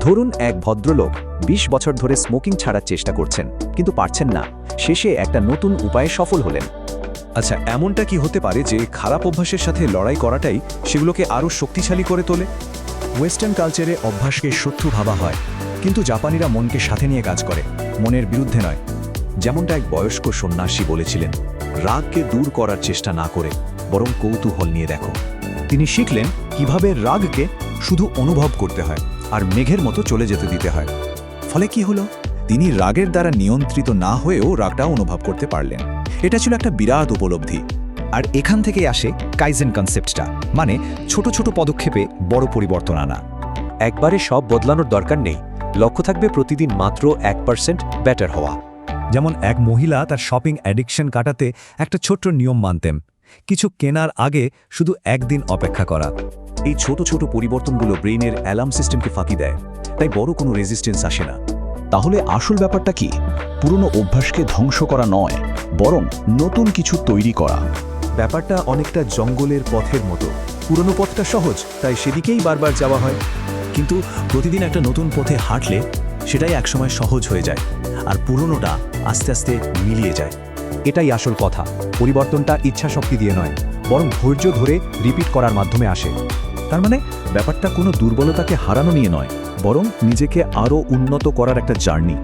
ধরুন এক ভদ্রলোক ২০ বছর ধরে স্মোকিং ছাড়ার চেষ্টা করছেন, কিন্তু পারছেন না। শেষে একটা নতুন উপায়ে সফল হলেন। আচ্ছা, এমনটা কি হতে পারে যে খারাপ অভ্যাসের সাথে লড়াই করাটাই সেগুলোকে আরও শক্তিশালী করে তোলে? ওয়েস্টার্ন কালচারে অভ্যাসকে শত্রু ভাবা হয়, কিন্তু জাপানিরা মনকে সাথে নিয়ে কাজ করে, মনের বিরুদ্ধে নয়। যেমনটা এক বয়স্ক সন্ন্যাসী বলেছিলেন, রাগকে দূর করার চেষ্টা না করে বরং কৌতূহল নিয়ে দেখো। তিনি শিখলেন কিভাবে রাগকে শুধু অনুভব করতে হয় আর মেঘের মতো চলে যেতে দিতে হয়। ফলে কি হলো? তিনি রাগের দ্বারা নিয়ন্ত্রিত না হয়েও রাগটা অনুভব করতে পারলেন। এটা ছিল একটা বিরাট উপলব্ধি। আর এখান থেকেই আসে কাইজেন কনসেপ্টটা, মানে ছোট ছোট পদক্ষেপে বড় পরিবর্তন আনা। একবারে সব বদলানোর দরকার নেই, লক্ষ্য থাকবে প্রতিদিন মাত্র 1% বেটার হওয়া। যেমন এক মহিলা তার শপিং অ্যাডিকশন কাটাতে একটা ছোট্ট নিয়ম মানতেন, কিছু কেনার আগে শুধু একদিন অপেক্ষা করা। এই ছোট ছোট পরিবর্তনগুলো ব্রেইনের অ্যালার্ম সিস্টেমকে ফাঁকি দেয়, তাই বড় কোনো রেজিস্ট্যান্স আসে না। তাহলে আসল ব্যাপারটা কি? পুরনো অভ্যাসকে ধ্বংস করা নয়, বরং নতুন কিছু তৈরি করা। ব্যাপারটা অনেকটা জঙ্গলের পথের মতো। পুরনো পথটা সহজ, তাই সেদিকেই বারবার যাওয়া হয়। কিন্তু প্রতিদিন একটা নতুন পথে হাঁটলে সেটাই একসময় সহজ হয়ে যায়, আর পুরনোটা আস্তে আস্তে মিলিয়ে যায়। এটাই আসল কথা। পরিবর্তনটা ইচ্ছাশক্তি দিয়ে নয়, বরং ধৈর্য ধরে রিপিট করার মাধ্যমে আসে। তার মানে ব্যাপারটা কোনো দুর্বলতাকে হারানো নিয়ে নয়, বরং নিজেকে আরও উন্নত করার একটা জার্নি।